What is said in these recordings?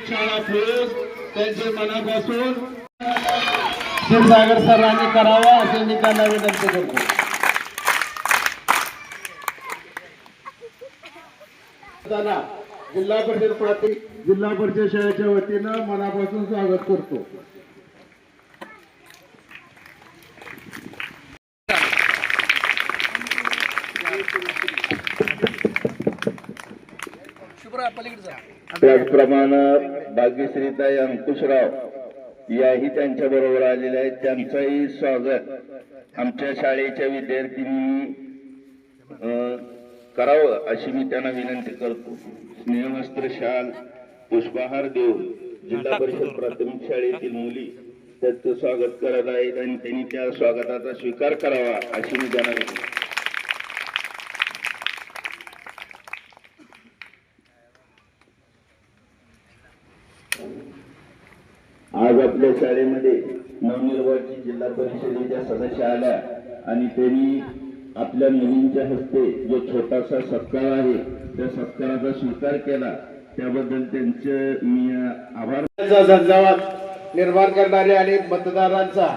शाळा फुलून त्यांचे मनापासून क्षीरसागर सरांनी करावा असे मी त्यांना विनंती करतो. जिल्हा परिषद शाळेच्या वतीनं मनापासून स्वागत करतो. त्याचप्रमाणे भाग्यश्रीताई अंकुशराव याही त्यांच्या बरोबर आलेल्या आहेत. त्यांचंही स्वागत आमच्या शाळेच्या विद्यार्थ्यांनी करावं अशी मी त्यांना विनंती करतो. स्नेहवस्त्र शाल पुष्पहार देऊन जिल्हा परिषद प्राथमिक शाळेतील मुली त्यांचं स्वागत करत आहेत आणि त्यांनी त्या स्वागताचा स्वीकार करावा अशी मी त्यांना विनंती. आज आपल्या शाळेमध्ये नवनिर्वाचित जिल्हा परिषदेच्या सदस्य आल्या आणि त्यांनी आपल्या मुलींच्या हस्ते जो छोटासा सत्कार आहे त्या सत्काराचा स्वीकार केला, त्याबद्दल त्यांचे मी आभार. झंझावात निर्माण करणारे आणि मतदारांचा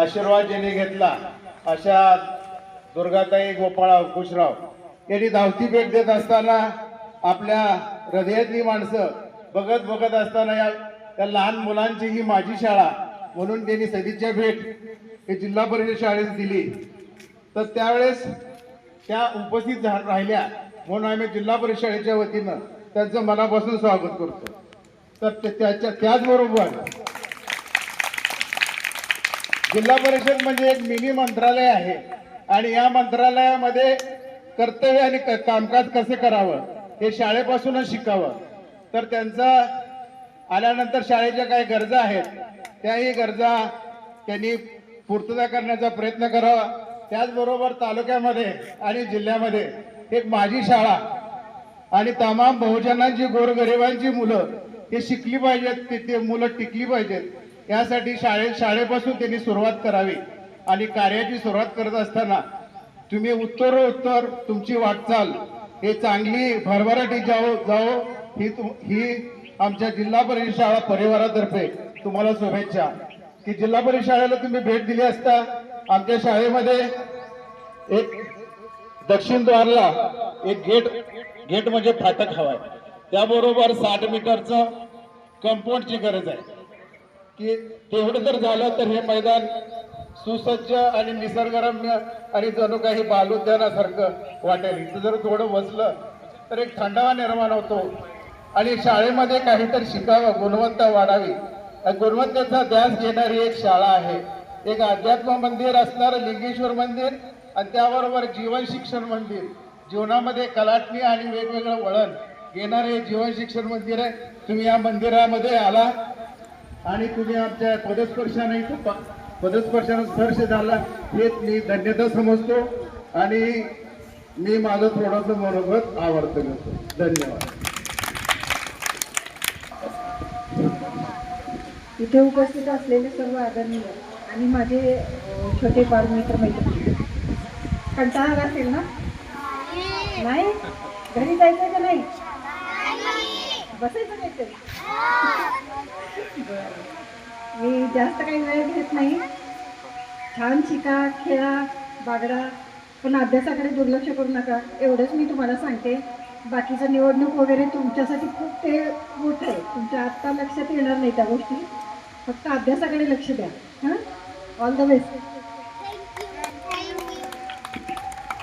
आशीर्वाद ज्यांनी घेतला अशा दुर्गाताई गोपाळ अंकुशराव यांनी धावती भेट देत असताना आपल्या हृदयातली माणसं बघत असताना त्या लहान मुलांची ही माझी शाळा म्हणून त्यांनी सदिच्छा भेट हे जिल्हा परिषद शाळेत दिली. तर त्यावेळेस त्या उपस्थित राहिल्या म्हणून आम्ही जिल्हा परिषद शाळेच्या वतीनं त्यांचं मनापासून स्वागत करतो. तर त्याचबरोबर जिल्हा परिषद म्हणजे एक मिनी मंत्रालय आहे आणि या मंत्रालयामध्ये कर्तव्य आणि कामकाज कसे करावं हे शाळेपासूनच शिकावं. तर त्यांचा आल्यानंतर शाळेच्या काही गरजा आहेत त्याही गरजा त्यांनी पूर्तता करण्याचा प्रयत्न करावा. त्याचबरोबर तालुक्यामध्ये आणि जिल्ह्यामध्ये एक माझी शाळा आणि तमाम बहुजनांची गोरगरिबांची मुलं हे शिकली पाहिजेत, ते मुलं टिकली पाहिजेत यासाठी शाळेपासून त्यांनी सुरुवात करावी. आणि कार्याची सुरुवात करत असताना तुम्ही उत्तरोत्तर तुमची वाटचाल हे चांगली भरभराटी जाओ ही आमच्या जिल्हा परिषद शाळा परिवारातर्फे तुम्हाला शुभेच्छा. की जिल्हा परिषद शाळेला तुम्ही भेट दिली असता आमच्या शाळेमध्ये एक दक्षिण द्वारला एक गेट म्हणजे फाटक हवाय, त्याबरोबर 60 मीटरचं कंपाऊंडची गरज आहे. की तेवढं जर झालं तर हे मैदान सुसज्ज आणि निसर्गरम्य आणि जणू काही बालोद्यानासारखं वाटेल. इथं जर थोडं बसलं तर एक थंडावा निर्माण होतो आणि शाळेमध्ये काहीतरी शिकावं, गुणवत्ता वाढावी. गुणवत्तेचा ध्यास घेणारी एक शाळा आहे. एक अध्यात्म मंदिर असणारं लिंगेश्वर मंदिर आणि त्याबरोबर जीवन शिक्षण मंदिर, जीवनामध्ये कलाटणी आणि वेगवेगळं वळण घेणारे जीवन शिक्षण मंदिर आहे. तुम्ही या मंदिरामध्ये आला आणि तुम्ही आमच्या पदस्पर्शाने स्पर्श झाला हे मी धन्यता समजतो आणि मी माझं थोडंसं मनोगत आवडतो. धन्यवाद. इथे उपस्थित असलेले सर्व आदरणीय आणि माझे छोटे बालमित्र मैत्रिणी, कंटाळा आला असेल ना? नाही? घरी जायचं का नाही? बसायचं काहीतरी? मी जास्त काही वेळ घेत नाही. छान शिका, खेळा, बागडा, पण अभ्यासाकडे दुर्लक्ष करू नका एवढंच मी तुम्हाला सांगते. बाकीचं निवडणूक वगैरे तुमच्यासाठी खूप ते मोठं आहे, तुमच्या आत्ता लक्षात येणार नाही त्या गोष्टी. फक्त अभ्यासाकडे लक्ष द्या. हां, ऑल द बेस्ट.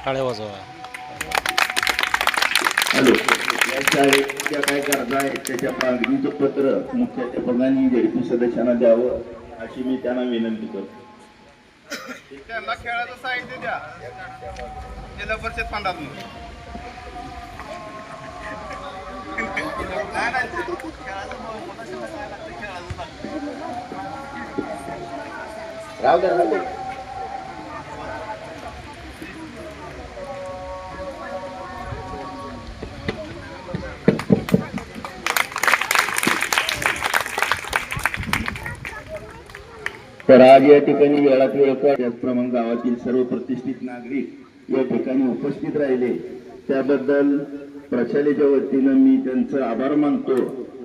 हॅलो, या शाळेच्या काय गरजा आहेत त्याच्या मागणीचं पत्र मुख्याध्यापकांनी झेडपी सदस्यांना द्यावं अशी मी त्यांना विनंती करतो. त्यांना खेळाचं साहित्य द्या जिल्हा परिषद फंडातून. राहू दे. तर आज या ठिकाणी वेळात वेळ त्याचप्रमाणे गावातील सर्व प्रतिष्ठित नागरिक या ठिकाणी उपस्थित राहिले त्याबद्दल प्रशालेच्या वतीनं मी त्यांचं आभार मानतो.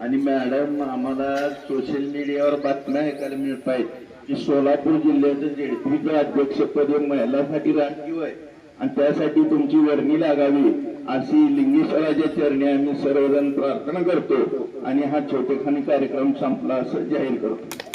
आणि मॅडम, आम्हाला सोशल मीडियावर बातम्या ऐकायला मिळत आहेत की सोलापूर जिल्ह्याचं जेडपीचं अध्यक्षपद महिलांसाठी राखीव आहे आणि त्यासाठी तुमची वर्णी लागावी अशी लिंगेश्वराच्या चरणी आम्ही सर्वजण प्रार्थना करतो आणि हा छोटेखानी कार्यक्रम संपला असं जाहीर करतो.